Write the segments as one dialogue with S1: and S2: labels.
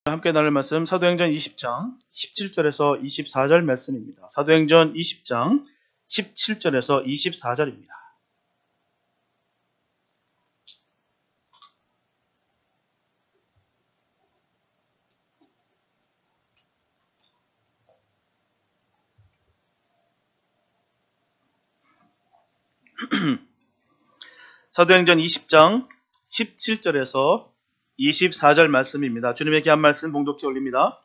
S1: 함께 나눌 말씀 사도행전 20장 17절에서 24절 말씀입니다. 사도행전 20장 17절에서 24절입니다. 사도행전 20장 17절에서 24절 말씀입니다. 주님의 귀한 말씀 봉독해 올립니다.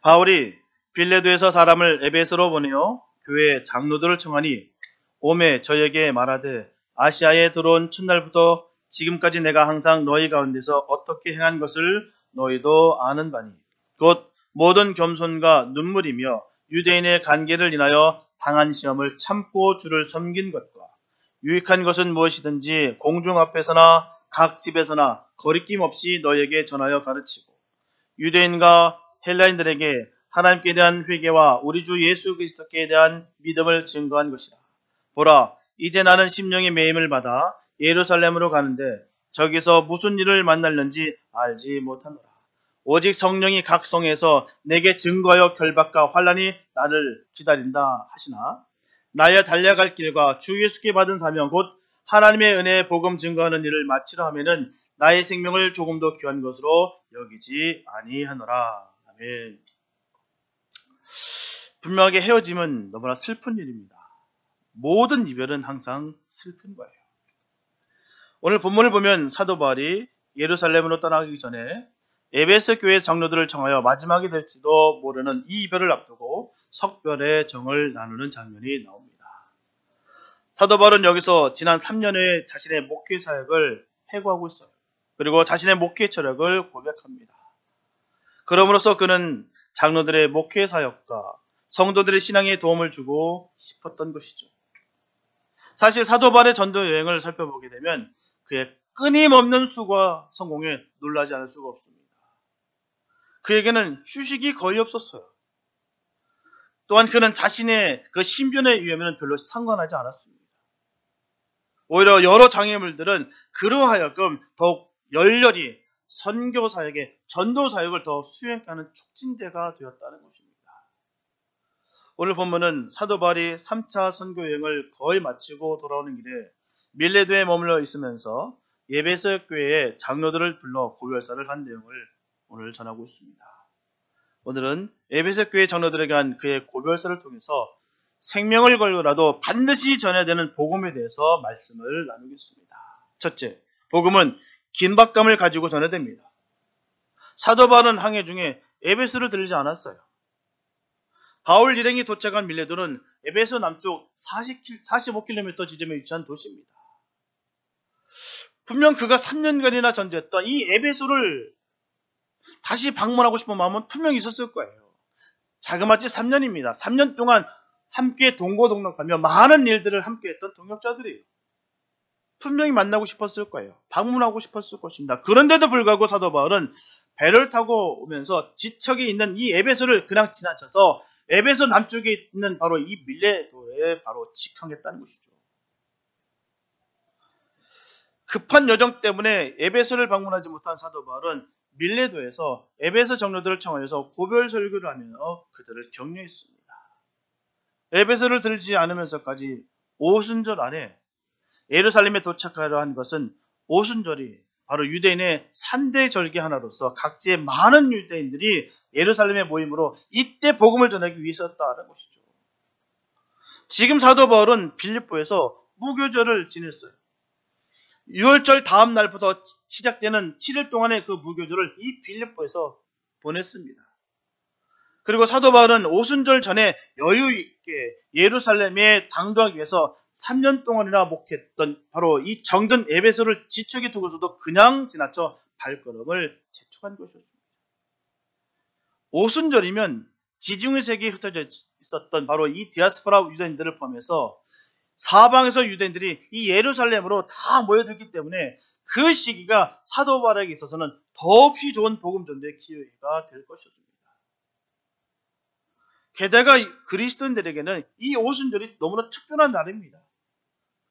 S1: 바울이 빌레도에서 사람을 에베소로 보내어 교회 장로들을 청하니 오매 저에게 말하되 아시아에 들어온 첫날부터 지금까지 내가 항상 너희 가운데서 어떻게 행한 것을 너희도 아는 바니 곧 모든 겸손과 눈물이며 유대인의 관계를 인하여 당한 시험을 참고 주를 섬긴 것과 유익한 것은 무엇이든지 공중 앞에서나 각 집에서나 거리낌 없이 너희에게 전하여 가르치고 유대인과 헬라인들에게 하나님께 대한 회개와 우리 주 예수 그리스도께 대한 믿음을 증거한 것이라. 보라, 이제 나는 심령의 매임을 받아 예루살렘으로 가는데 저기서 무슨 일을 만날는지 알지 못하노라. 오직 성령이 각 성에서 내게 증거하여 결박과 환난이 나를 기다린다 하시나 나의 달려갈 길과 주 예수께 받은 사명 곧 하나님의 은혜의 복음 증거하는 일을 마치려 하면은 나의 생명을 조금도 귀한 것으로 여기지 아니하노라. 아멘. 분명하게 헤어짐은 너무나 슬픈 일입니다. 모든 이별은 항상 슬픈 거예요. 오늘 본문을 보면 사도 바울이 예루살렘으로 떠나기 전에 에베소 교회 장로들을 청하여 마지막이 될지도 모르는 이 이별을 앞두고 석별의 정을 나누는 장면이 나옵니다. 사도 바울은 여기서 지난 3년의 자신의 목회 사역을 회고하고 있어요. 그리고 자신의 목회 철학을 고백합니다. 그럼으로써 그는 장로들의 목회 사역과 성도들의 신앙에 도움을 주고 싶었던 것이죠. 사실 사도 바울의 전도 여행을 살펴보게 되면 그의 끊임없는 수고와 성공에 놀라지 않을 수가 없습니다. 그에게는 휴식이 거의 없었어요. 또한 그는 자신의 그 신변의 위험에는 별로 상관하지 않았습니다. 오히려 여러 장애물들은 그로 하여금 더욱 열렬히 선교 사역에 전도 사역을 더 수행하는 촉진대가 되었다는 것입니다. 오늘 본문은 사도 바울이 3차 선교 여행을 거의 마치고 돌아오는 길에 밀레도에 머물러 있으면서 에베소 교회의 장로들을 불러 고별사를 한 내용을 오늘 전하고 있습니다. 오늘은 에베소 교회 장로들에게 한 그의 고별사를 통해서 생명을 걸고라도 반드시 전해야 되는 복음에 대해서 말씀을 나누겠습니다. 첫째, 복음은 긴박감을 가지고 전해야 됩니다. 사도 바울은 항해 중에 에베소를 들리지 않았어요. 바울 일행이 도착한 밀레도는 에베소 남쪽 45km 지점에 위치한 도시입니다. 분명 그가 3년간이나 전도했던 이 에베소를 다시 방문하고 싶은 마음은 분명히 있었을 거예요. 자그마치 3년입니다. 3년 동안 함께 동고동락하며 많은 일들을 함께 했던 동역자들이에요. 분명히 만나고 싶었을 거예요. 방문하고 싶었을 것입니다. 그런데도 불구하고 사도 바울은 배를 타고 오면서 지척에 있는 이 에베소를 그냥 지나쳐서 에베소 남쪽에 있는 바로 이 밀레도에 바로 직항했다는 것이죠. 급한 여정 때문에 에베소를 방문하지 못한 사도 바울은 밀레도에서 에베소 장로들을 청하여서 고별 설교를 하며 그들을 격려했습니다. 에베소를 들지 않으면서까지 오순절 안에 예루살렘에 도착하려 한 것은 오순절이 바로 유대인의 3대 절기 하나로서 각지의 많은 유대인들이 예루살렘에 모임으로 이때 복음을 전하기 위해서였다는 것이죠. 지금 사도 바울은 빌립보에서 무교절을 지냈어요. 6월절 다음 날부터 시작되는 7일 동안의 그 무교절을 이 빌립보에서 보냈습니다. 그리고 사도 바울은 오순절 전에 여유 있게 예루살렘에 당도하기 위해서 3년 동안이나 목했던 바로 이 정든 에베소를 지척에 두고서도 그냥 지나쳐 발걸음을 재촉한 것이었습니다. 오순절이면 지중해 세계에 흩어져 있었던 바로 이 디아스포라 유대인들을 포함해서 사방에서 유대인들이 이 예루살렘으로 다 모여들기 때문에 그 시기가 사도 바울에게 있어서는 더없이 좋은 복음 전도의 기회가 될 것이었습니다. 게다가 그리스도인들에게는 이 오순절이 너무나 특별한 날입니다.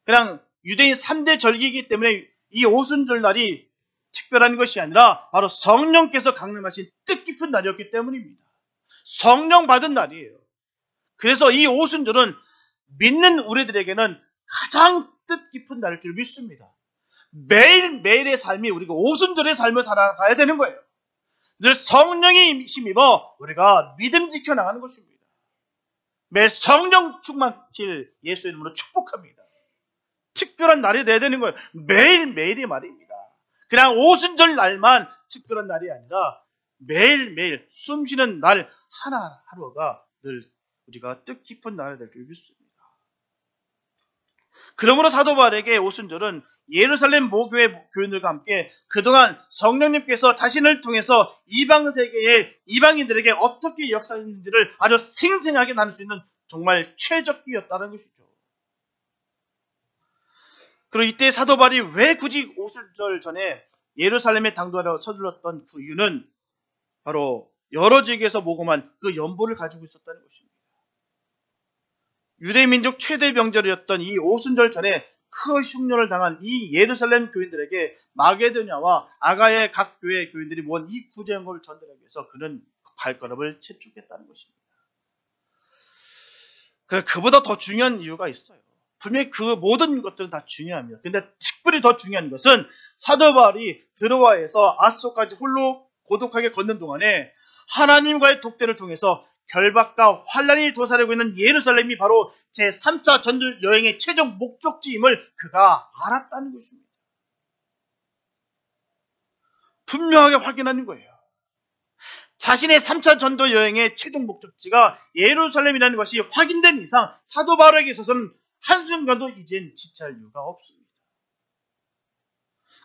S1: 그냥 유대인 3대 절기이기 때문에 이 오순절 날이 특별한 것이 아니라 바로 성령께서 강림하신 뜻깊은 날이었기 때문입니다. 성령 받은 날이에요. 그래서 이 오순절은 믿는 우리들에게는 가장 뜻깊은 날일 줄 믿습니다. 매일매일의 삶이 우리가 오순절의 삶을 살아가야 되는 거예요. 늘 성령이 힘입어 우리가 믿음 지켜나가는 것입니다. 매일 성령 충만하실 예수 이름으로 축복합니다. 특별한 날이 돼야 되는 거예요. 매일매일이 말입니다. 그냥 오순절 날만 특별한 날이 아니라 매일매일 숨쉬는 날 하루하루가 늘 우리가 뜻깊은 날이 될 줄 믿습니다. 그러므로 사도 바울에게 오순절은 예루살렘 모교회 교인들과 함께 그동안 성령님께서 자신을 통해서 이방 세계의 이방인들에게 어떻게 역사했는지를 아주 생생하게 나눌 수 있는 정말 최적기였다는 것이죠. 그리고 이때 사도 바울이 왜 굳이 오순절 전에 예루살렘에 당도하러 서둘렀던 그 이유는 바로 여러 지역에서 모금한 그 연보를 가지고 있었다는 것입니다. 유대 민족 최대 명절이었던 이 오순절 전에 큰 흉년을 당한 이 예루살렘 교인들에게 마게도냐와 아가야의 각 교회 교인들이 모은 이 구제 연금을 전달하기 위해서 그는 발걸음을 재촉했다는 것입니다. 그보다 더 중요한 이유가 있어요. 분명히 그 모든 것들은 다 중요합니다. 근데 특별히 더 중요한 것은 사도 바울이 드로아에서 아소까지 홀로 고독하게 걷는 동안에 하나님과의 독대를 통해서 결박과 환란이 도사리고 있는 예루살렘이 바로 제3차 전도 여행의 최종 목적지임을 그가 알았다는 것입니다. 분명하게 확인하는 거예요. 자신의 3차 전도 여행의 최종 목적지가 예루살렘이라는 것이 확인된 이상 사도 바울에게 있어서는 한순간도 이젠 지체할 이유가 없습니다.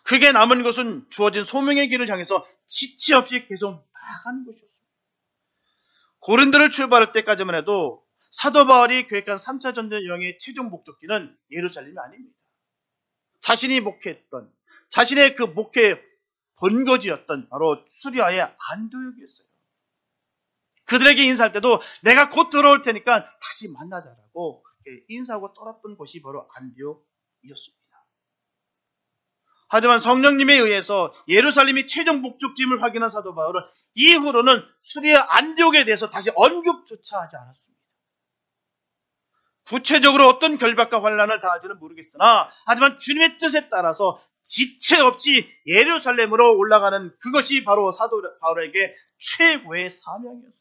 S1: 그게 남은 것은 주어진 소명의 길을 향해서 지체 없이 계속 나아가는 것이었습니다. 고린도를 출발할 때까지만 해도 사도 바울이 계획한 3차 전도 여행의 최종 목적지는 예루살렘이 아닙니다. 자신이 목회했던, 자신의 그 목회 본거지였던 바로 수리아의 안디옥이었어요. 그들에게 인사할 때도 내가 곧 돌아올 테니까 다시 만나자라고 그렇게 인사하고 떠났던 곳이 바로 안디옥이었습니다. 하지만 성령님에 의해서 예루살렘이 최종 목적지임을 확인한 사도 바울은 이후로는 수리아 안디옥에 대해서 다시 언급조차 하지 않았습니다. 구체적으로 어떤 결박과 환란을 당할지는 모르겠으나 하지만 주님의 뜻에 따라서 지체 없이 예루살렘으로 올라가는 그것이 바로 사도 바울에게 최고의 사명이었어요.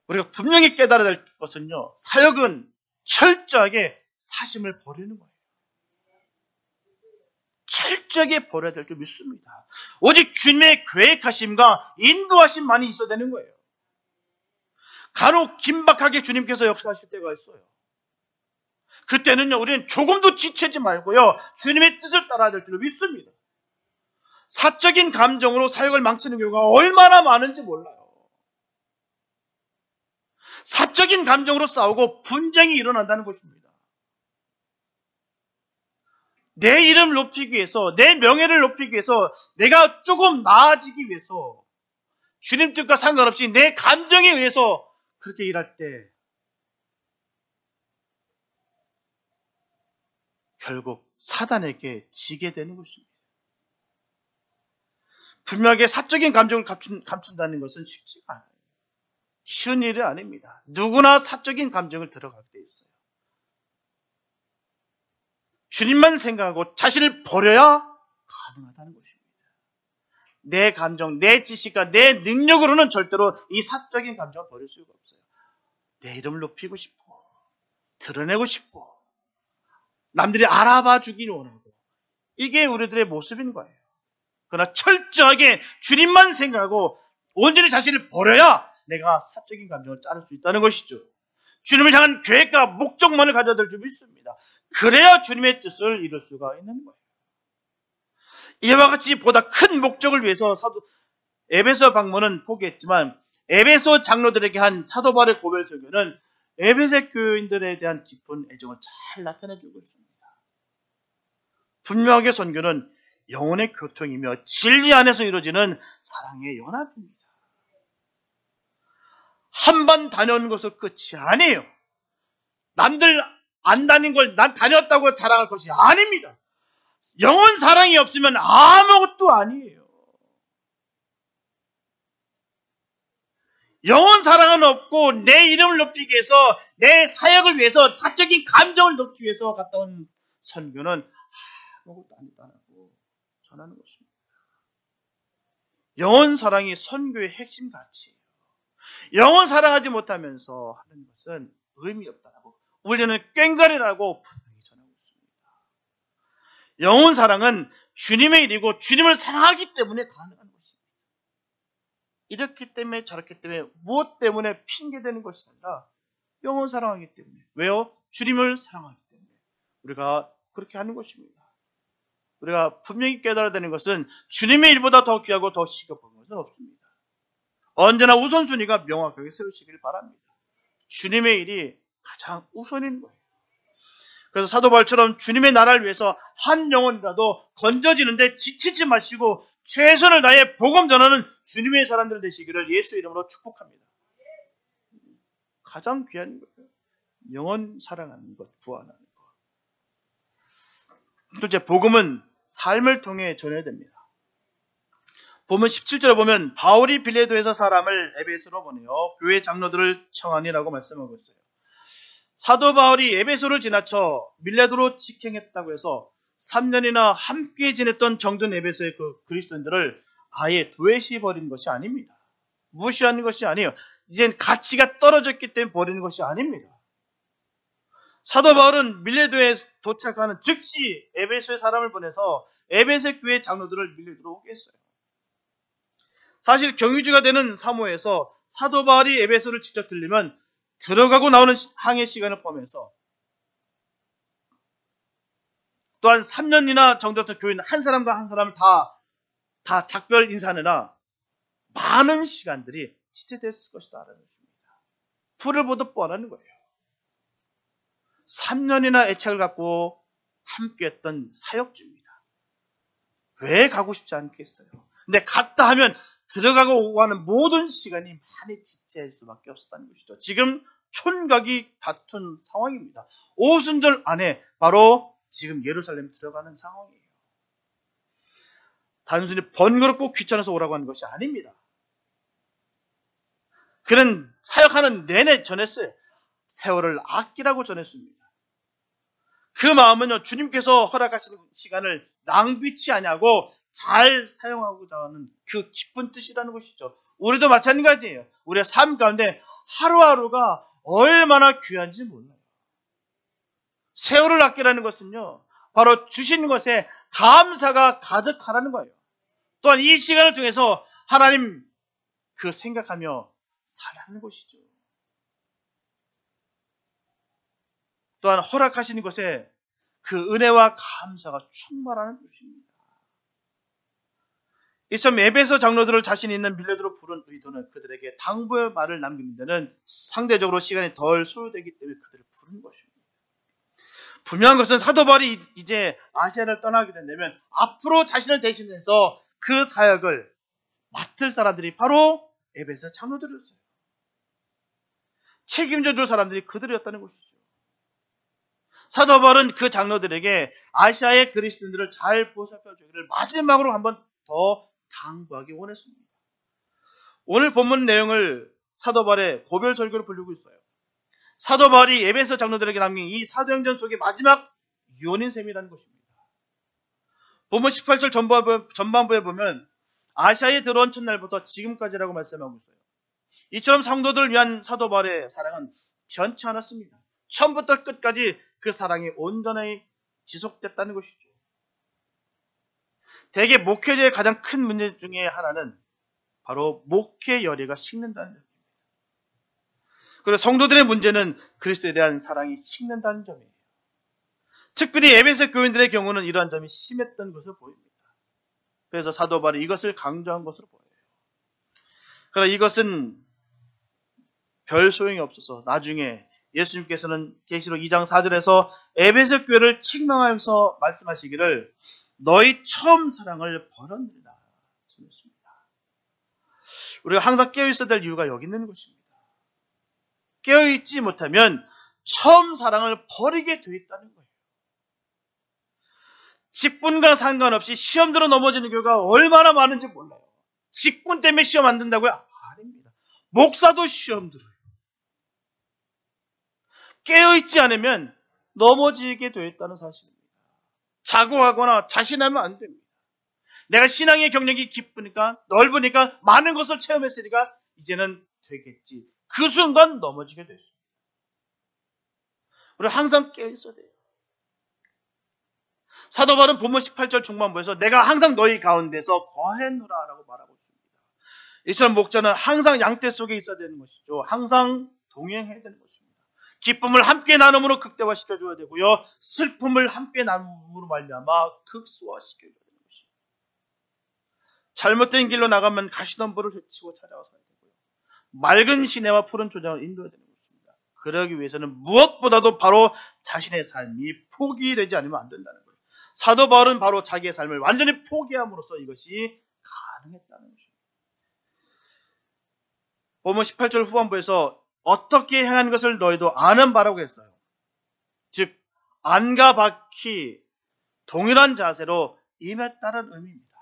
S1: 우리가 분명히 깨달아야 될 것은요, 사역은 철저하게 사심을 버리는 거예요. 철저하게 버려야 될 줄 믿습니다. 오직 주님의 계획하심과 인도하심만이 있어야 되는 거예요. 간혹 긴박하게 주님께서 역사하실 때가 있어요. 그때는요, 우리는 조금도 지체지 말고요, 주님의 뜻을 따라야 될 줄 믿습니다. 사적인 감정으로 사역을 망치는 경우가 얼마나 많은지 몰라요. 사적인 감정으로 싸우고 분쟁이 일어난다는 것입니다. 내 이름 높이기 위해서, 내 명예를 높이기 위해서, 내가 조금 나아지기 위해서, 주님 뜻과 상관없이 내 감정에 의해서 그렇게 일할 때 결국 사단에게 지게 되는 것입니다. 분명하게 사적인 감정을 감춘다는 것은 쉽지가 않아요. 쉬운 일이 아닙니다. 누구나 사적인 감정을 들어가게 돼 있어요. 주님만 생각하고 자신을 버려야 가능하다는 것입니다. 내 감정, 내 지식과 내 능력으로는 절대로 이 사적인 감정을 버릴 수가 없어요. 내 이름을 높이고 싶고, 드러내고 싶고, 남들이 알아봐 주길 원하고, 이게 우리들의 모습인 거예요. 그러나 철저하게 주님만 생각하고 온전히 자신을 버려야 내가 사적인 감정을 자를 수 있다는 것이죠. 주님을 향한 계획과 목적만을 가져야 될 줄 믿습니다. 그래야 주님의 뜻을 이룰 수가 있는 거예요. 이와 같이 보다 큰 목적을 위해서 에베소 방문은 포기했지만 에베소 장로들에게 한 사도 바울의 고별 설교는 에베소 교인들에 대한 깊은 애정을 잘 나타내주고 있습니다. 분명하게 선교는 영혼의 교통이며 진리 안에서 이루어지는 사랑의 연합입니다. 한 번 다녀온 것은 끝이 아니에요. 남들 안 다닌 걸 난 다녔다고 자랑할 것이 아닙니다. 영혼 사랑이 없으면 아무것도 아니에요. 영혼 사랑은 없고 내 이름을 높이기 위해서, 내 사역을 위해서, 사적인 감정을 높이기 위해서 갔다 온 선교는 아무것도 아니다라고 전하는 것입니다. 영혼 사랑이 선교의 핵심 가치예요. 영혼 사랑하지 못하면서 하는 것은 의미 없다라고, 우리는 꽹과리라고 분명히 전하고 있습니다. 영혼 사랑은 주님의 일이고 주님을 사랑하기 때문에 가능한 것입니다. 이렇기 때문에 저렇기 때문에 무엇 때문에 핑계대는 것이 아니라 영혼 사랑하기 때문에. 왜요? 주님을 사랑하기 때문에 우리가 그렇게 하는 것입니다. 우리가 분명히 깨달아야 되는 것은 주님의 일보다 더 귀하고 더 시급한 것은 없습니다. 언제나 우선순위가 명확하게 세우시길 바랍니다. 주님의 일이 가장 우선인 거예요. 그래서 사도 바울처럼 주님의 나라를 위해서 한 영혼이라도 건져지는데 지치지 마시고 최선을 다해 복음 전하는 주님의 사람들 되시기를 예수 이름으로 축복합니다. 가장 귀한 거예요. 영혼 사랑하는 것, 구원하는 것. 둘째, 복음은 삶을 통해 전해야 됩니다. 보면 17절에 보면 바울이 빌레도에서 사람을 에베소로 보내요 교회 장로들을 청하니라고 말씀하고 있어요. 사도 바울이 에베소를 지나쳐 밀레도로 직행했다고 해서 3년이나 함께 지냈던 정든 에베소의 그 그리스도인들을 아예 도외시해버리는 것이 아닙니다. 무시하는 것이 아니에요. 이젠 가치가 떨어졌기 때문에 버리는 것이 아닙니다. 사도 바울은 밀레도에 도착하는 즉시 에베소의 사람을 보내서 에베소 교회 장로들을 밀레도로 오게 했어요. 사실 경유지가 되는 사모에서 사도 바울이 에베소를 직접 들리면 들어가고 나오는 항해 시간을 포함해서 또한 3년이나 정도 됐던 교인 한 사람과 한 사람을 다 작별 인사하느라 많은 시간들이 지체됐을 것이다 라는 것입니다. 풀을 보듯 뻔하는 거예요. 3년이나 애착을 갖고 함께했던 사역주입니다. 왜 가고 싶지 않겠어요? 근데 갔다 하면 들어가고 오고 하는 모든 시간이 많이 지체할 수밖에 없었다는 것이죠. 지금 촌각이 다툰 상황입니다. 오순절 안에 바로 지금 예루살렘 들어가는 상황이에요. 단순히 번거롭고 귀찮아서 오라고 하는 것이 아닙니다. 그는 사역하는 내내 전했어요. 세월을 아끼라고 전했습니다. 그 마음은요, 주님께서 허락하시는 시간을 낭비치 아니하고 잘 사용하고자 하는 그 기쁜 뜻이라는 것이죠. 우리도 마찬가지예요. 우리의 삶 가운데 하루하루가 얼마나 귀한지 몰라요. 세월을 아끼라는 것은요, 바로 주신 것에 감사가 가득하라는 거예요. 또한 이 시간을 통해서 하나님 그 생각하며 살라는 것이죠. 또한 허락하시는 것에 그 은혜와 감사가 충만하는 것입니다. 이처럼 에베소 장로들을 자신 있는 밀레도로 부른 의도는 그들에게 당부의 말을 남기는 데는 상대적으로 시간이 덜 소요되기 때문에 그들을 부른 것입니다. 분명한 것은 사도 바울이 이제 아시아를 떠나게 된다면 앞으로 자신을 대신해서 그 사역을 맡을 사람들이 바로 에베소 장로들이었어요. 책임져 줄 사람들이 그들이었다는 것이죠. 사도 바울은 그 장로들에게 아시아의 그리스도인들을 잘 보살펴 주기를 마지막으로 한번 더 당부하기 원했습니다. 오늘 본문 내용을 사도 바울의 고별 설교로 부르고 있어요. 사도 바울이 에베소 장로들에게 남긴 이 사도행전 속의 마지막 유언인 셈이라는 것입니다. 본문 18절 전반부에 보면 아시아에 들어온 첫날부터 지금까지라고 말씀하고 있어요. 이처럼 성도들을 위한 사도 바울의 사랑은 변치 않았습니다. 처음부터 끝까지 그 사랑이 온전히 지속됐다는 것이죠. 대개 목회자의 가장 큰 문제 중에 하나는 바로 목회 열의가 식는다는 점입니다. 그리고 성도들의 문제는 그리스도에 대한 사랑이 식는다는 점이에요. 특별히 에베소 교인들의 경우는 이러한 점이 심했던 것으로 보입니다. 그래서 사도 바울이 이것을 강조한 것으로 보여요. 그러나 이것은 별 소용이 없어서 나중에 예수님께서는 계시록 2장 4절에서 에베소 교회를 책망하면서 말씀하시기를 너희 처음 사랑을 버렸느니라. 우리가 항상 깨어있어야 될 이유가 여기 있는 것입니다. 깨어있지 못하면 처음 사랑을 버리게 되어 있다는 거예요. 직분과 상관없이 시험 들어 넘어지는 교회가 얼마나 많은지 몰라요. 직분 때문에 시험 안 든다고요? 아닙니다. 목사도 시험 들어요. 깨어있지 않으면 넘어지게 되어 있다는 사실입니다. 자고하거나 자신하면 안 됩니다. 내가 신앙의 경력이 깊으니까, 넓으니까, 많은 것을 체험했으니까 이제는 되겠지. 그 순간 넘어지게 됐습니다. 우리 항상 깨어있어야 돼요. 사도 바울은 본문 18절 중반부에서 내가 항상 너희 가운데서 거해노라 라고 말하고 있습니다. 이스라엘 목자는 항상 양떼 속에 있어야 되는 것이죠. 항상 동행해야 되는 것입니다. 기쁨을 함께 나눔으로 극대화시켜줘야 되고요. 슬픔을 함께 나눔으로 말미암아 극소화시켜줘야 되는 것입니다. 잘못된 길로 나가면 가시덤불을 헤치고 찾아와서 해야 되고요. 맑은 시내와 푸른 초장을 인도해야 되는 것입니다. 그러기 위해서는 무엇보다도 바로 자신의 삶이 포기되지 않으면 안 된다는 거예요. 사도 바울은 바로 자기의 삶을 완전히 포기함으로써 이것이 가능했다는 것입니다. 본문 18절 후반부에서 어떻게 행하는 것을 너희도 아는 바라고 했어요. 즉 안과 밖이 동일한 자세로 임했다는 의미입니다.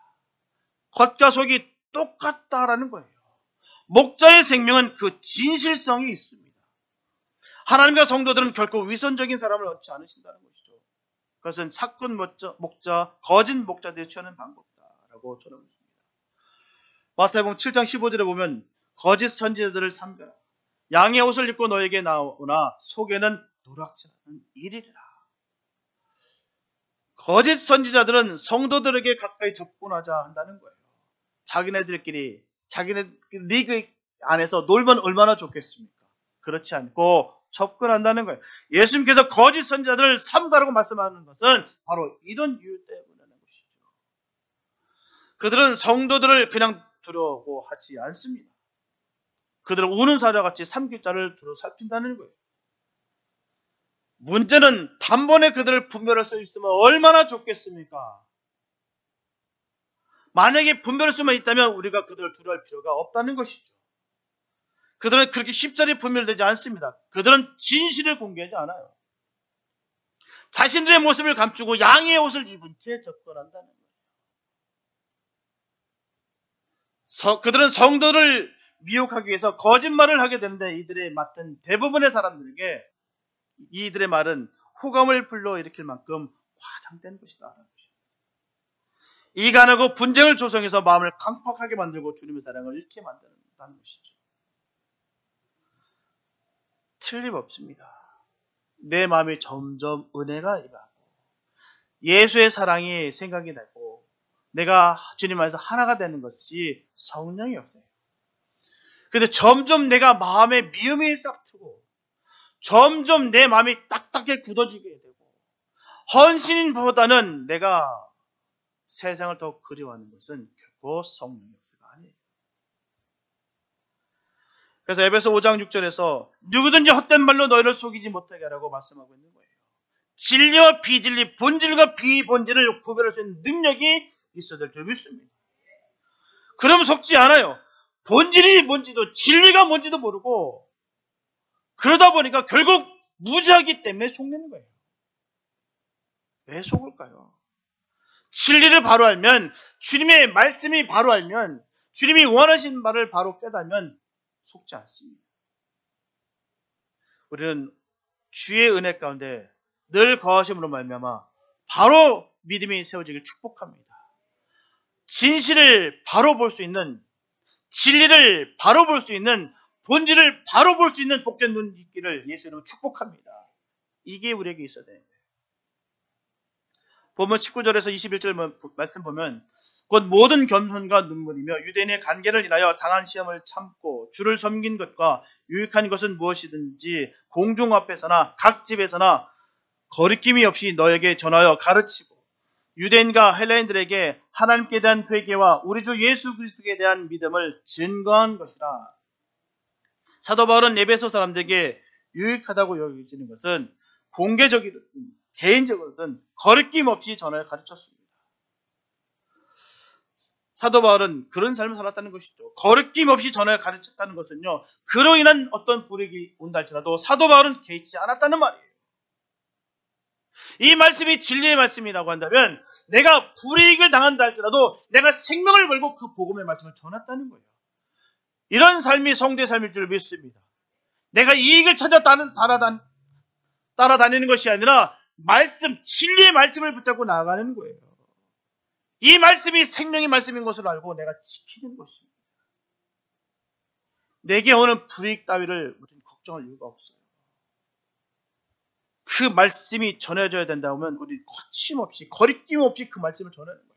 S1: 겉과 속이 똑같다라는 거예요. 목자의 생명은 그 진실성이 있습니다. 하나님과 성도들은 결코 위선적인 사람을 얻지 않으신다는 것이죠. 그것은 사꾼 목자, 거짓 목자들이 취하는 방법이다라고 전하고 있습니다. 마태복음 7장 15절에 보면 거짓 선지자들을 삼가라. 양의 옷을 입고 너에게 나오나 속에는 노랗지 않은 이리라. 거짓 선지자들은 성도들에게 가까이 접근하자 한다는 거예요. 자기네들끼리 자기네 리그 안에서 놀면 얼마나 좋겠습니까? 그렇지 않고 접근한다는 거예요. 예수님께서 거짓 선지자들을 삼가라고 말씀하는 것은 바로 이런 이유 때문이라는 것이죠. 그들은 성도들을 그냥 두려워하지 않습니다. 그들은 우는 사자 같이 삼킬자를 두루 살핀다는 거예요. 문제는 단번에 그들을 분별할 수 있으면 얼마나 좋겠습니까? 만약에 분별할 수만 있다면 우리가 그들을 두려워할 필요가 없다는 것이죠. 그들은 그렇게 쉽사리 분별되지 않습니다. 그들은 진실을 공개하지 않아요. 자신들의 모습을 감추고 양의 옷을 입은 채 접근한다는 거예요. 그들은 성도를 미혹하기 위해서 거짓말을 하게 되는데 이들의 맡은 대부분의 사람들에게 이들의 말은 호감을 불러일으킬 만큼 과장된 것이다. 이간하고 분쟁을 조성해서 마음을 강팍하게 만들고 주님의 사랑을 잃게 만든다는 것이죠. 틀림없습니다. 내 마음이 점점 은혜가 임하고 예수의 사랑이 생각이 나고 내가 주님 안에서 하나가 되는 것이 성령이 없어요. 그런데 점점 내가 마음에 미움이 싹트고 점점 내 마음이 딱딱하게 굳어지게 되고 헌신보다는 내가 세상을 더 그리워하는 것은 결코 성령의 없어가 아니에요. 그래서 에베소 5장 6절에서 누구든지 헛된 말로 너희를 속이지 못하게 하라고 말씀하고 있는 거예요. 진리와 비진리, 본질과 비본질을 구별할 수 있는 능력이 있어야 될 줄 믿습니다. 그러면 속지 않아요. 본질이 뭔지도 진리가 뭔지도 모르고 그러다 보니까 결국 무지하기 때문에 속는 거예요. 왜 속을까요? 진리를 바로 알면, 주님의 말씀이 바로 알면, 주님이 원하신 말을 바로 깨달으면 속지 않습니다. 우리는 주의 은혜 가운데 늘 거하심으로 말미암아 바로 믿음이 세워지길 축복합니다. 진실을 바로 볼 수 있는, 진리를 바로 볼 수 있는, 본질을 바로 볼 수 있는 복된 눈 있기를 예수 이름으로 축복합니다. 이게 우리에게 있어야 돼요. 본문 19절에서 21절 말씀 보면 곧 모든 겸손과 눈물이며 유대인의 관계를 인하여 당한 시험을 참고 주를 섬긴 것과 유익한 것은 무엇이든지 공중 앞에서나 각 집에서나 거리낌이 없이 너에게 전하여 가르치고 유대인과 헬라인들에게 하나님께 대한 회개와 우리 주 예수 그리스도에 대한 믿음을 증거한 것이라. 사도 바울은 에베소 사람들에게 유익하다고 여기지는 것은 공개적이든 개인적으로든 거리낌 없이 전하여 가르쳤습니다. 사도 바울은 그런 삶을 살았다는 것이죠. 거리낌 없이 전하여 가르쳤다는 것은요, 그로 인한 어떤 불이익이 온다 할지라도 사도 바울은 개의치 않았다는 말이에요. 이 말씀이 진리의 말씀이라고 한다면 내가 불이익을 당한다 할지라도 내가 생명을 걸고 그 복음의 말씀을 전했다는 거예요. 이런 삶이 성도의 삶일 줄 믿습니다. 내가 이익을 찾아 따라다니는 것이 아니라 말씀, 진리의 말씀을 붙잡고 나아가는 거예요. 이 말씀이 생명의 말씀인 것을 알고 내가 지키는 것입니다. 내게 오는 불이익 따위를 우리는 걱정할 이유가 없어요. 그 말씀이 전해져야 된다 하면 우리 거침없이, 거리낌 없이 그 말씀을 전하는 거예요.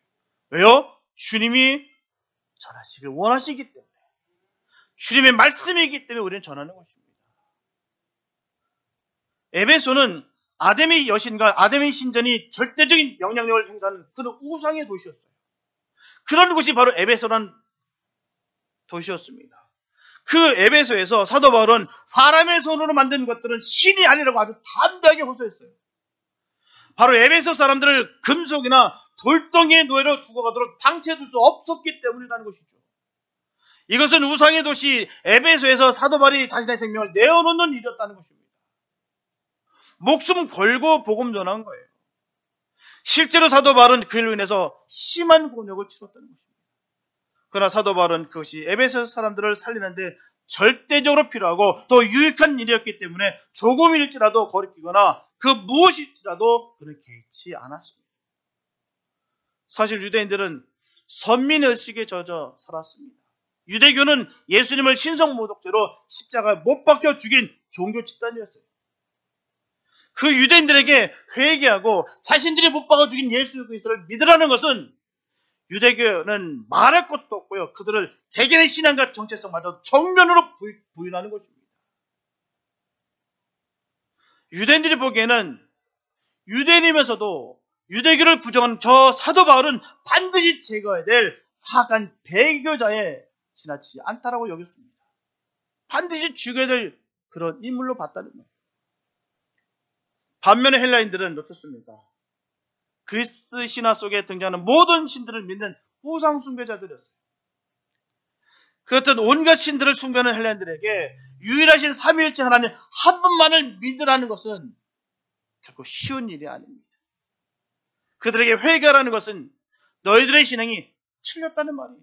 S1: 왜요? 주님이 전하시길 원하시기 때문에, 주님의 말씀이기 때문에 우리는 전하는 것입니다. 에베소는 아담의 여신과 아담의 신전이 절대적인 영향력을 행사하는 그런 우상의 도시였어요. 그런 곳이 바로 에베소라는 도시였습니다. 그 에베소에서 사도 바울은 사람의 손으로 만든 것들은 신이 아니라고 아주 담대하게 호소했어요. 바로 에베소 사람들을 금속이나 돌덩이의 노예로 죽어가도록 방치해둘 수 없었기 때문이라는 것이죠. 이것은 우상의 도시 에베소에서 사도 바울이 자신의 생명을 내어놓는 일이었다는 것입니다. 목숨 걸고 복음 전한 거예요. 실제로 사도 바울은 그로 인해서 심한 곤욕을 치렀다는 것입니다. 그러나 사도 바울은 그것이 에베소 사람들을 살리는데 절대적으로 필요하고 더 유익한 일이었기 때문에 조금일지라도 거리끼거나 그 무엇일지라도 그는 개의치 않았습니다. 사실 유대인들은 선민의식에 젖어 살았습니다. 유대교는 예수님을 신성모독죄로 십자가에 못 박혀 죽인 종교 집단이었어요. 그 유대인들에게 회개하고 자신들이 못 박아 죽인 예수 그리스도를 믿으라는 것은 유대교는 말할 것도 없고요. 그들을 개개인의 신앙과 정체성마저 정면으로 부인하는 것입니다. 유대인들이 보기에는 유대인이면서도 유대교를 부정하는 저 사도 바울은 반드시 제거해야 될 사간 배교자에 지나치지 않다라고 여겼습니다. 반드시 죽여야 될 그런 인물로 봤다는 거예요. 반면에 헬라인들은 어떻습니까? 그리스 신화 속에 등장하는 모든 신들을 믿는 우상 숭배자들이었어요. 그렇듯 온갖 신들을 숭배하는 헬라인들에게 유일하신 삼위일체 하나님 한 분만을 믿으라는 것은 결코 쉬운 일이 아닙니다. 그들에게 회개하라는 것은 너희들의 신앙이 틀렸다는 말이에요.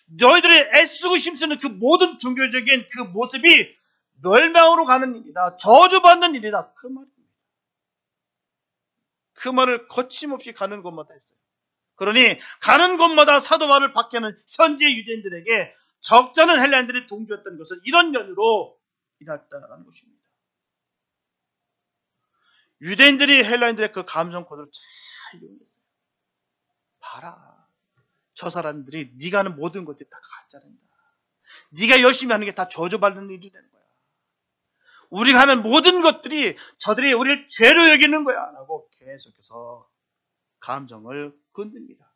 S1: 너희들이 애쓰고 힘쓰는 그 모든 종교적인 그 모습이 멸망으로 가는 일이다. 저주받는 일이다. 그 말입니다. 그 말을 거침없이 가는 곳마다 했어요. 그러니 가는 곳마다 사도 바울을 박해하는 현지 유대인들에게 적잖은 헬라인들이 동조했던 것은 이런 연유로 일어났다는 것입니다. 유대인들이 헬라인들의 그 감성 코드를 잘 이용했어요. 봐라, 저 사람들이 네가 하는 모든 것들이 다 가짜란다. 네가 열심히 하는 게 다 저주받는 일이라는 거야. 우리가 하는 모든 것들이 저들이 우리를 죄로 여기는 거야 라고 계속해서 감정을 건듭니다.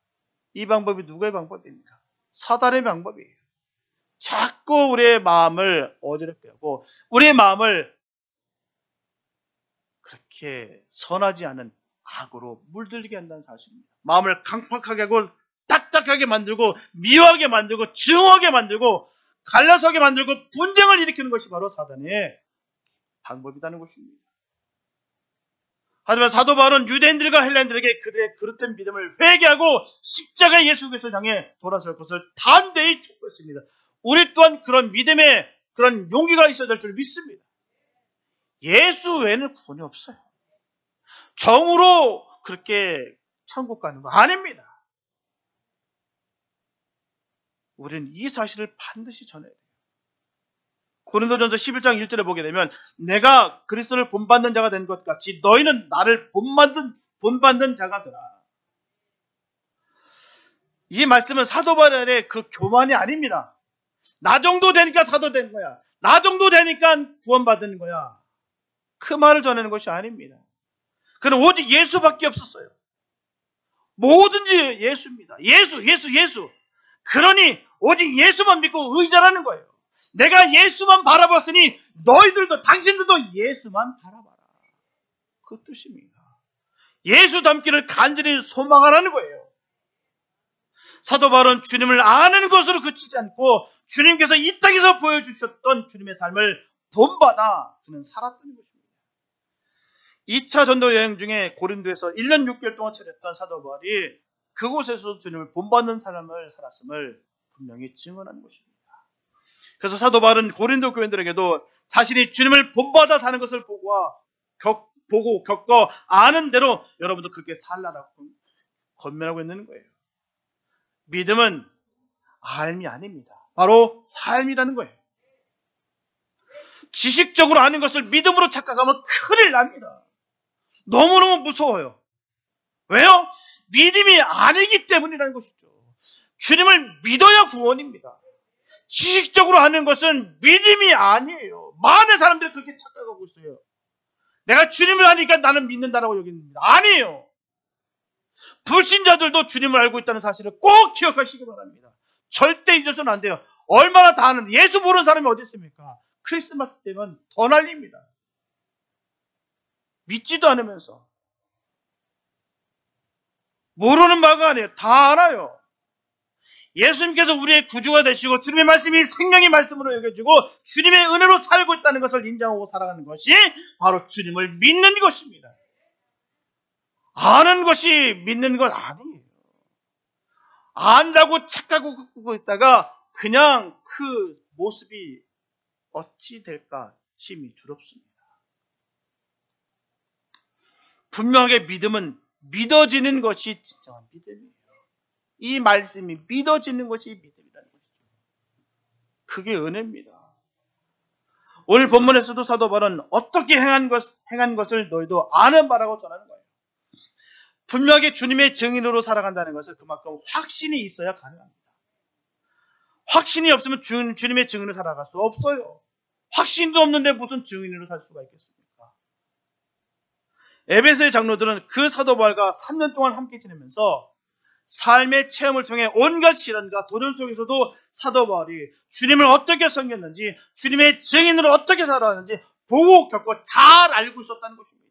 S1: 이 방법이 누구의 방법입니까? 사단의 방법이에요. 자꾸 우리의 마음을 어지럽게 하고 우리의 마음을 그렇게 선하지 않은 악으로 물들게 한다는 사실입니다. 마음을 강팍하게 하고 딱딱하게 만들고 미워하게 만들고 증오하게 만들고 갈라서게 만들고 분쟁을 일으키는 것이 바로 사단의 방법이라는 것입니다. 하지만 사도 바울은 유대인들과 헬라인들에게 그들의 그릇된 믿음을 회개하고 십자가 예수 그리스도를 향해 돌아설 것을 담대히 촉구했습니다. 우리 또한 그런 믿음의 그런 용기가 있어야 될 줄 믿습니다. 예수 외에는 구원이 없어요. 정으로 그렇게 천국 가는 거 아닙니다. 우리는 이 사실을 반드시 전해야 돼요. 고린도전서 11장 1절에 보게 되면 내가 그리스도를 본받는 자가 된 것 같이 너희는 나를 본받는 자가 되라. 이 말씀은 사도 바울의 그 교만이 아닙니다. 나 정도 되니까 사도 된 거야. 나 정도 되니까 구원받은 거야. 그 말을 전하는 것이 아닙니다. 그는 오직 예수밖에 없었어요. 뭐든지 예수입니다. 예수. 그러니 오직 예수만 믿고 의지하라는 거예요. 내가 예수만 바라봤으니 너희들도 당신들도 예수만 바라봐라. 그 뜻입니다. 예수 닮기를 간절히 소망하라는 거예요. 사도 바울은 주님을 아는 것으로 그치지 않고 주님께서 이 땅에서 보여주셨던 주님의 삶을 본받아 그는 살았다는 것입니다. 2차 전도 여행 중에 고린도에서 1년 6개월 동안 처했던 사도 바울이 그곳에서 주님을 본받는 삶을 살았음을 분명히 증언하는 것입니다. 그래서 사도 바울은 고린도 교인들에게도 자신이 주님을 본받아 사는 것을 보고 겪어 아는 대로 여러분도 그렇게 살라라고 권면하고 있는 거예요. 믿음은 알미 아닙니다. 바로 삶이라는 거예요. 지식적으로 아는 것을 믿음으로 착각하면 큰일 납니다. 너무너무 무서워요. 왜요? 믿음이 아니기 때문이라는 것이죠. 주님을 믿어야 구원입니다. 지식적으로 아는 것은 믿음이 아니에요. 많은 사람들이 그렇게 착각하고 있어요. 내가 주님을 아니까 나는 믿는다라고 여깁니다. 아니에요. 불신자들도 주님을 알고 있다는 사실을 꼭 기억하시기 바랍니다. 절대 잊어서는 안 돼요. 얼마나 다 아는데 예수 모르는 사람이 어디 있습니까? 크리스마스 때면 더 난립니다. 믿지도 않으면서. 모르는 바가 아니에요. 다 알아요. 예수님께서 우리의 구주가 되시고 주님의 말씀이 생명의 말씀으로 여겨지고 주님의 은혜로 살고 있다는 것을 인정하고 살아가는 것이 바로 주님을 믿는 것입니다. 아는 것이 믿는 것 아니에요. 안다고 착각하고 있다가 그냥 그 모습이 어찌 될까 심히 두렵습니다. 분명하게 믿음은 믿어지는 것이 진정한 믿음이에요. 이 말씀이 믿어지는 것이 믿음이라는 것이죠. 그게 은혜입니다. 오늘 본문에서도 사도 바울은 어떻게 행한 것을 너희도 아는 바라고 전하는 거예요. 분명하게 주님의 증인으로 살아간다는 것은 그만큼 확신이 있어야 가능합니다. 확신이 없으면 주님의 증인으로 살아갈 수 없어요. 확신도 없는데 무슨 증인으로 살 수가 있겠습니까? 에베소의 장로들은 그 사도 바울과 3년 동안 함께 지내면서 삶의 체험을 통해 온갖 시련과 도전 속에서도 사도 바울이 주님을 어떻게 섬겼는지, 주님의 증인으로 어떻게 살아왔는지 보고 겪고 잘 알고 있었다는 것입니다.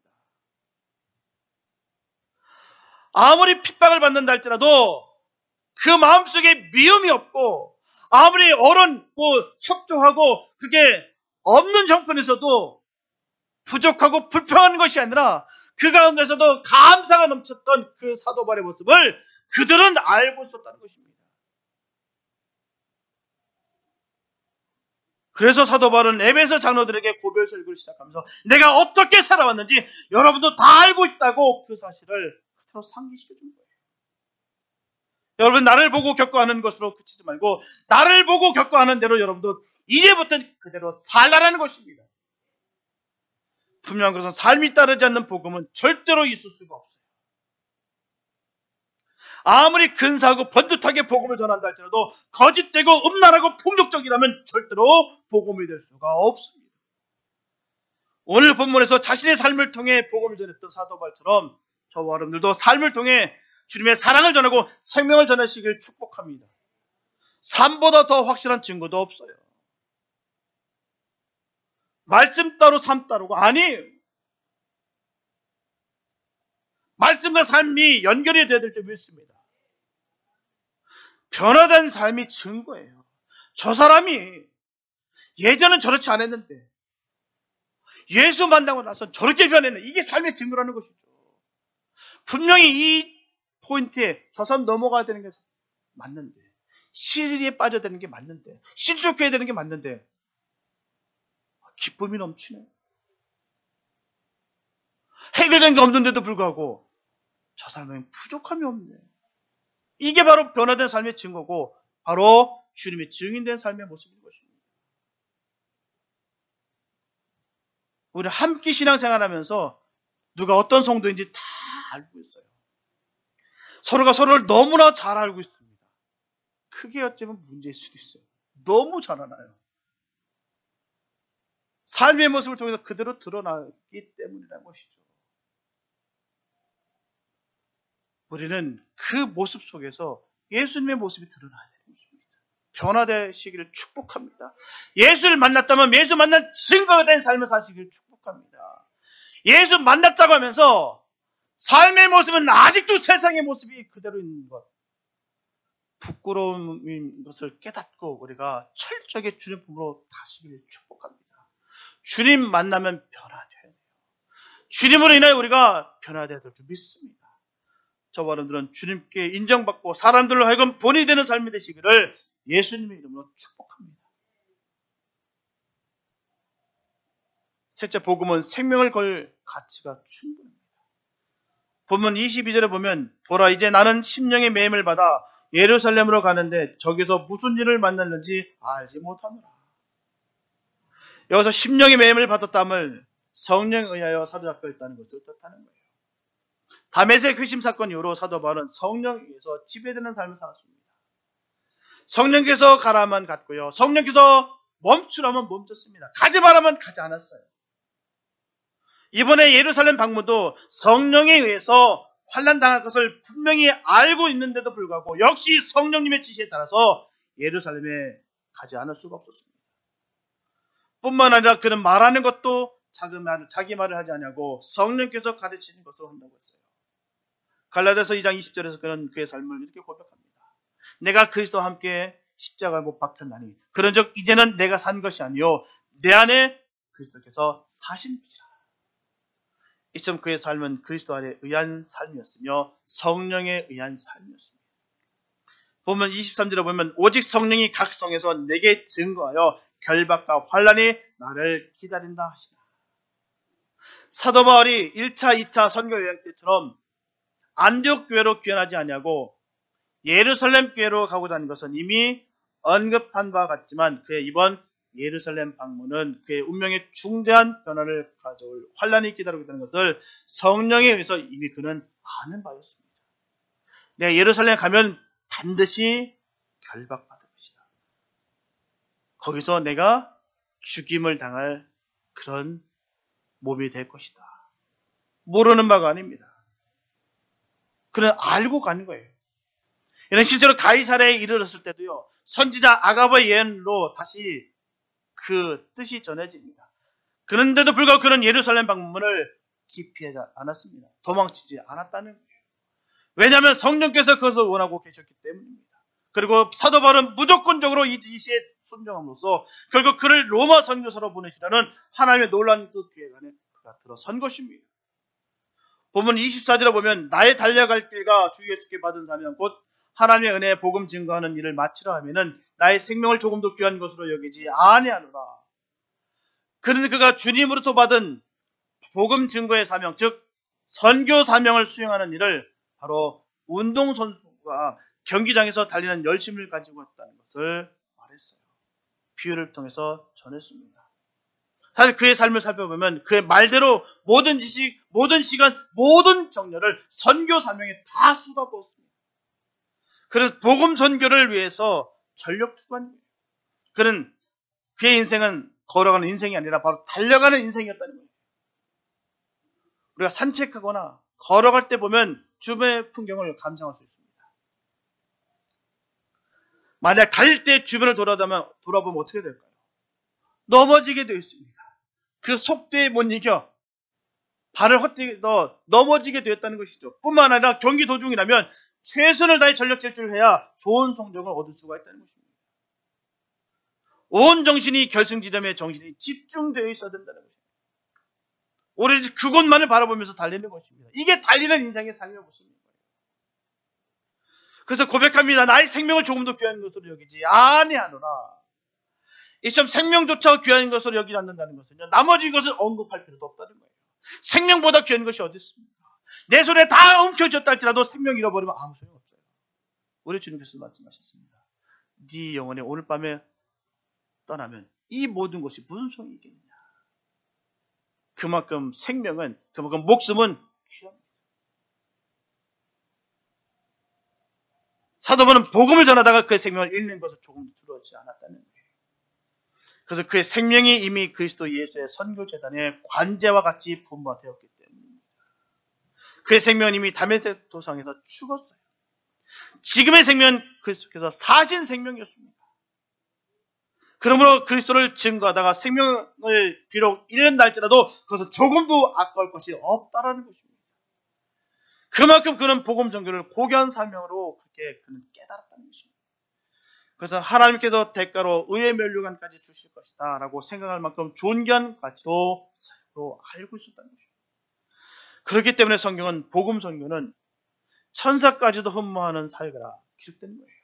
S1: 아무리 핍박을 받는다 할지라도 그 마음속에 미움이 없고 아무리 어렵고 척조하고 그게 없는 형편에서도 부족하고 불평하는 것이 아니라 그 가운데서도 감사가 넘쳤던 그 사도 바울의 모습을 그들은 알고 있었다는 것입니다. 그래서 사도 바울은 에베소 장로들에게 고별 설교를 시작하면서 내가 어떻게 살아왔는지 여러분도 다 알고 있다고 그 사실을 그대로 상기시켜 준 거예요. 여러분 나를 보고 겪어하는 것으로 그치지 말고 나를 보고 겪어하는 대로 여러분도 이제부터는 그대로 살라라는 것입니다. 분명한 것은 삶이 따르지 않는 복음은 절대로 있을 수가 없어요. 아무리 근사하고 번듯하게 복음을 전한다 할지라도 거짓되고 음란하고 폭력적이라면 절대로 복음이 될 수가 없습니다. 오늘 본문에서 자신의 삶을 통해 복음을 전했던 사도 바울처럼 저와 여러분들도 삶을 통해 주님의 사랑을 전하고 생명을 전하시길 축복합니다. 삶보다 더 확실한 증거도 없어요. 말씀 따로 삶 따로가 아니에요. 말씀과 삶이 연결이 되어야 될 줄 믿습니다. 변화된 삶이 증거예요. 저 사람이 예전은 저렇지 않았는데 예수 만나고 나서 저렇게 변했네. 이게 삶의 증거라는 것이죠. 분명히 이 포인트에 저 사람 넘어가야 되는 게 맞는데 시리에 빠져야 되는 게 맞는데 신속해야 되는 게 맞는데 기쁨이 넘치네. 해결된 게 없는데도 불구하고 저 사람은 부족함이 없네. 이게 바로 변화된 삶의 증거고 바로 주님의 증인된 삶의 모습인 것입니다. 우리 함께 신앙생활하면서 누가 어떤 성도인지 다 알고 있어요. 서로가 서로를 너무나 잘 알고 있습니다. 크게 어쩌면 문제일 수도 있어요. 너무 잘 알아요. 삶의 모습을 통해서 그대로 드러나기 때문이라는 것이죠. 우리는 그 모습 속에서 예수님의 모습이 드러나야 되는 것입니다. 변화되시기를 축복합니다. 예수를 만났다면 예수 만난 증거가 된 삶을 사시기를 축복합니다. 예수 만났다고 하면서 삶의 모습은 아직도 세상의 모습이 그대로 있는 것, 부끄러운 것을 깨닫고 우리가 철저하게 주님 품으로 가시기를 축복합니다. 주님 만나면 변화돼야 돼요. 주님으로 인하여 우리가 변화돼야 될 줄 믿습니다. 저와 여러분들은 주님께 인정받고 사람들로 하여금 본이 되는 삶이 되시기를 예수님의 이름으로 축복합니다. 셋째, 복음은 생명을 걸 가치가 충분합니다. 본문 22절에 보면 보라 이제 나는 심령의 매임을 받아 예루살렘으로 가는데 저기서 무슨 일을 만났는지 알지 못하노라. 여기서 심령의 매임을 받았다함을 성령에 의하여 사로잡혀 있다는 것을 뜻하는 거예요. 다메섹 회심 사건 이후로 사도 바울은 성령에 의해서 지배되는 삶을 살았습니다. 성령께서 가라면 갔고요. 성령께서 멈추라면 멈췄습니다. 가지 말라면 가지 않았어요. 이번에 예루살렘 방문도 성령에 의해서 환난당할 것을 분명히 알고 있는데도 불구하고 역시 성령님의 지시에 따라서 예루살렘에 가지 않을 수가 없었습니다. 뿐만 아니라 그는 말하는 것도 자기 말을 하지 아니하고 성령께서 가르치는 것으로 한다고 했어요. 갈라디아서 2장 20절에서 그는 그의 삶을 이렇게 고백합니다. 내가 그리스도와 함께 십자가에 못 박혔나니 그런즉 이제는 내가 산 것이 아니요 내 안에 그리스도께서 사신 것이라. 이처럼 그의 삶은 그리스도 안에 의한 삶이었으며 성령에 의한 삶이었습니다. 보면 23절에 보면 오직 성령이 각 성에서 내게 증거하여 결박과 환난이 나를 기다린다 하시나. 사도 바울이 1차, 2차 선교 여행 때처럼 안디옥 교회로 귀환하지 아니하고 예루살렘 교회로 가고자 하는 것은 이미 언급한 바와 같지만 그의 이번 예루살렘 방문은 그의 운명에 중대한 변화를 가져올 환난이 기다리고 있다는 것을 성령에 의해서 이미 그는 아는 바였습니다. 내가 예루살렘에 가면 반드시 결박받을 것이다. 거기서 내가 죽임을 당할 그런 몸이 될 것이다. 모르는 바가 아닙니다. 그는 알고 가는 거예요. 이는 실제로 가이사랴에 이르렀을 때도요. 선지자 아가버의 예언로 다시 그 뜻이 전해집니다. 그런데도 불구하고 그는 예루살렘 방문을 기피하지 않았습니다. 도망치지 않았다는 거예요. 왜냐하면 성령께서 그것을 원하고 계셨기 때문입니다. 그리고 사도 바울은 무조건적으로 이 지시에 순종함으로써 결국 그를 로마 선교사로 보내시라는 하나님의 놀라운 그 계획 안에 그가 들어선 것입니다. 본문 24절에 보면 나의 달려갈 길과 주 예수께 받은 사명 곧 하나님의 은혜의 복음 증거하는 일을 마치려 하면은 나의 생명을 조금도 귀한 것으로 여기지 아니하노라. 그는 그가 주님으로부터 받은 복음 증거의 사명, 즉 선교 사명을 수행하는 일을 바로 운동선수가 경기장에서 달리는 열심을 가지고 있다는 것을 말했어요. 비유를 통해서 전했습니다. 사실 그의 삶을 살펴보면 그의 말대로 모든 지식, 모든 시간, 모든 정열을 선교 사명에 다 쏟아부었습니다. 그래서 복음 선교를 위해서 전력 투구한 거예요. 그는 그의 인생은 걸어가는 인생이 아니라 바로 달려가는 인생이었다는 거예요. 우리가 산책하거나 걸어갈 때 보면 주변의 풍경을 감상할 수 있습니다. 만약 갈 때 주변을 돌아보면 어떻게 될까요? 넘어지게 되어 있습니다. 그 속도에 못 이겨 발을 헛디뎌 넘어지게 되었다는 것이죠. 뿐만 아니라 경기 도중이라면 최선을 다해 전력 질주를 해야 좋은 성적을 얻을 수가 있다는 것입니다. 온 정신이 결승 지점에 정신이 집중되어 있어야 된다는 것입니다. 오로지 그곳만을 바라보면서 달리는 것입니다. 이게 달리는 인생의 삶의 모습입니다. 그래서 고백합니다. 나의 생명을 조금도 귀한 것으로 여기지 아니하노라. 이처럼 생명조차 귀한 것으로 여기지 않는다는 것은요. 나머지 것을 언급할 필요도 없다는 거예요. 생명보다 귀한 것이 어디 있습니까? 내 손에 다 엉켜졌다 할지라도 생명 잃어버리면 아무 소용없어요. 우리 주님께서 말씀하셨습니다. 네 영혼이 오늘 밤에 떠나면 이 모든 것이 무슨 소용이 있겠느냐. 그만큼 생명은, 그만큼 목숨은 귀합니다. 사도 바울은 복음을 전하다가 그의 생명을 잃는 것을 조금 두려워하지 않았다는 거예요. 그래서 그의 생명이 이미 그리스도 예수의 선교재단의 관제와 같이 분부되었기 때문입니다. 그의 생명은 이미 다메섹 도상에서 죽었어요. 지금의 생명은 그리스도께서 사신 생명이었습니다. 그러므로 그리스도를 증거하다가 생명을 비록 잃는다 할지라도 그것은 조금도 아까울 것이 없다라는 것입니다. 그만큼 그는 복음 전교를 고귀한 사명으로 그렇게 그는 깨달았다는 것입니다. 그래서 하나님께서 대가로 의의 면류관까지 주실 것이다 라고 생각할 만큼 존귀한 가치로 알고 있었다는 것입니다. 그렇기 때문에 성경은 복음 선교는 천사까지도 흠모하는 사역이라 기록된 거예요.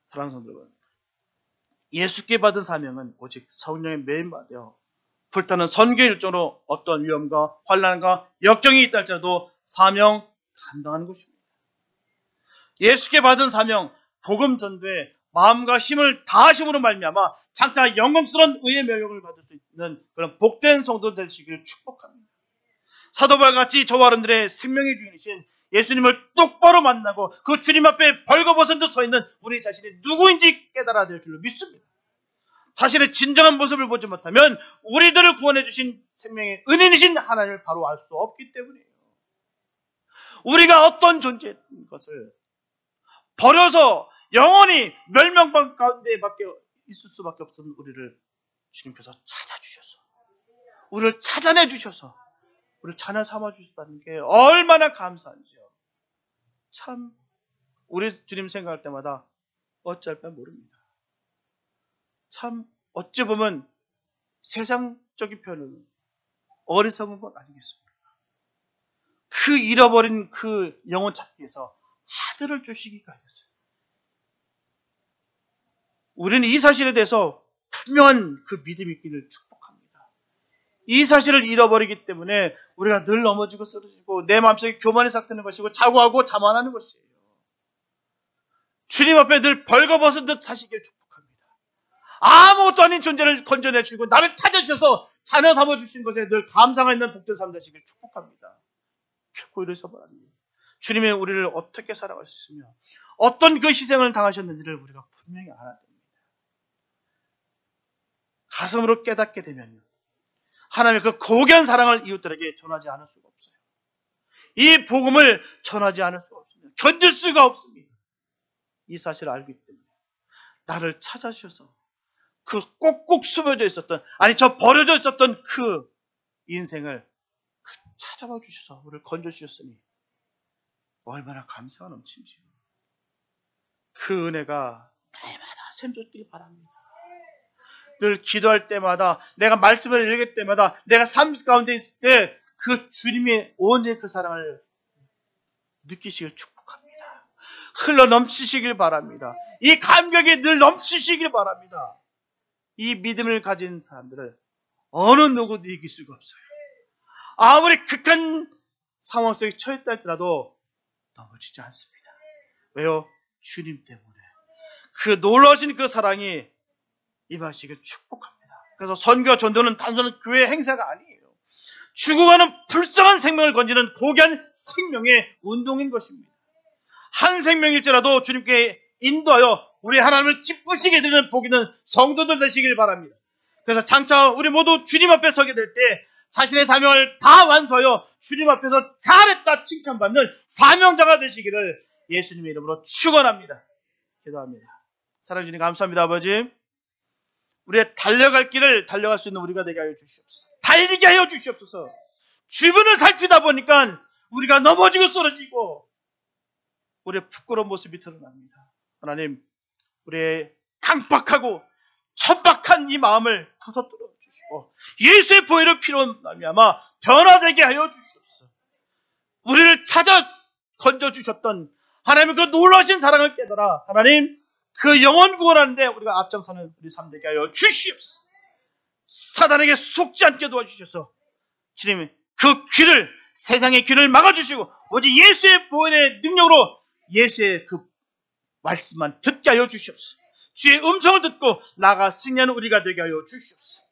S1: 사랑하는 성도 여러분, 예수께 받은 사명은 오직 성령의 매임받아 불타는 선교 일정으로 어떤 위험과 환난과 역경이 있다 할지라도 사명 감당하는 것입니다. 예수께 받은 사명, 복음 전도에 마음과 힘을 다하심으로 말미암아 장차 영광스러운 의의 명령을 받을 수 있는 그런 복된 성도 되시기를 축복합니다. 사도바울같이 저와 여러분들의 생명의 주인이신 예수님을 똑바로 만나고 그 주님 앞에 벌거벗은 듯 서 있는 우리 자신이 누구인지 깨달아야 될 줄로 믿습니다. 자신의 진정한 모습을 보지 못하면 우리들을 구원해 주신 생명의 은인이신 하나님을 바로 알 수 없기 때문이에요. 우리가 어떤 존재인 것을 버려서 영원히 멸망방 가운데 밖에 있을 수밖에 없던 우리를 주님께서 찾아주셔서 우리를 찾아내 주셔서 우리를 자녀 삼아 주셨다는 게 얼마나 감사한지요. 참 우리 주님 생각할 때마다 어찌할 바 모릅니다. 참 어찌 보면 세상적인 표현은 어리석은 것 아니겠습니까? 그 잃어버린 그 영혼 찾기 위해서 아들을 주시기까지 했어요. 우리는 이 사실에 대해서 분명한 그 믿음이 있기를 축복합니다. 이 사실을 잃어버리기 때문에 우리가 늘 넘어지고 쓰러지고 내 마음속에 교만이 싹트는 것이고 자고하고 자만하는 것이에요. 주님 앞에 늘 벌거벗은 듯 사시길 축복합니다. 아무것도 아닌 존재를 건져내 주시고 나를 찾아주셔서 자녀 삼아주신 것에 늘 감사가 있는 복된 삶 되시길 축복합니다. 결코 이러셔서는 안 됩니다. 주님이 우리를 어떻게 사랑하셨으며 어떤 그 희생을 당하셨는지를 우리가 분명히 알아야 됩니다. 가슴으로 깨닫게 되면요, 하나님의 그 고귀한 사랑을 이웃들에게 전하지 않을 수가 없어요. 이 복음을 전하지 않을 수가 없습니다. 견딜 수가 없습니다. 이 사실을 알기 때문에 나를 찾아주셔서 그 꼭꼭 숨어져 있었던, 아니 저 버려져 있었던 그 인생을 찾아봐 주셔서 우리를 건져주셨으니 얼마나 감사가 넘치지요. 그 은혜가 날마다 샘솟길 바랍니다. 늘 기도할 때마다, 내가 말씀을 읽을 때마다, 내가 삶 가운데 있을 때 그 주님의 온전히 그 사랑을 느끼시길 축복합니다. 흘러 넘치시길 바랍니다. 이 감격이 늘 넘치시길 바랍니다. 이 믿음을 가진 사람들을 어느 누구도 이길 수가 없어요. 아무리 극한 상황 속에 처했다 할지라도 넘어지지 않습니다. 왜요? 주님 때문에. 그 놀라우신 그 사랑이 임하시길 축복합니다. 그래서 선교와 전도는 단순한 교회 행사가 아니에요. 죽어가는 불쌍한 생명을 건지는 고귀한 생명의 운동인 것입니다. 한 생명일지라도 주님께 인도하여 우리 하나님을 기쁘시게 드리는 복 있는 성도들 되시길 바랍니다. 그래서 장차 우리 모두 주님 앞에 서게 될 때 자신의 사명을 다 완수하여 주님 앞에서 잘했다 칭찬받는 사명자가 되시기를 예수님의 이름으로 축원합니다. 기도합니다. 사랑해 주님 감사합니다. 아버지, 우리의 달려갈 길을 달려갈 수 있는 우리가 되게 하여 주시옵소서. 달리게 하여 주시옵소서. 주변을 살피다 보니까 우리가 넘어지고 쓰러지고 우리의 부끄러운 모습이 드러납니다. 하나님, 우리의 강박하고 천박한 이 마음을 부서뜨려 주시고 예수의 보혈의 피로 말미암아 변화되게 하여 주시옵소서. 우리를 찾아 건져주셨던 하나님의 그 놀라신 사랑을 깨달아 하나님 그 영혼 구원하는데 우리가 앞장서는 우리 삶 되게 하여 주시옵소서. 사단에게 속지 않게 도와주셔서 주님 그 귀를, 세상의 귀를 막아주시고 오직 예수의 보혈의 능력으로 예수의 그 말씀만 듣게 하여 주시옵소서. 주의 음성을 듣고 나가 승리하는 우리가 되게 하여 주시옵소서.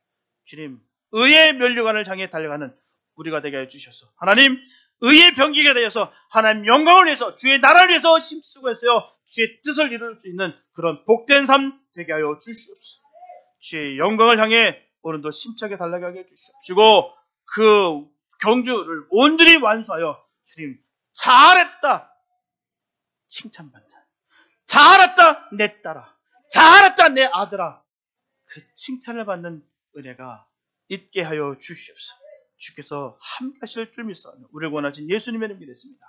S1: 주님, 의의 면류관을 향해 달려가는 우리가 되게 하여 주셔서 하나님, 의의 병기가 되어서 하나님 영광을 위해서 주의 나라를 위해서 힘쓰고 했어요. 주의 뜻을 이룰 수 있는 그런 복된 삶 되게 하여 주시옵소서. 주의 영광을 향해 오늘도 심차게 달려가게 해주시옵시고 그 경주를 온전히 완수하여 주님 잘했다 칭찬받는, 잘했다 내 딸아, 잘했다 내 아들아, 그 칭찬을 받는 은혜가 있게 하여 주시옵소서. 주께서 함께 하실 줄 믿사오며 우리를 원하신 예수님의 이름으로 믿습니다.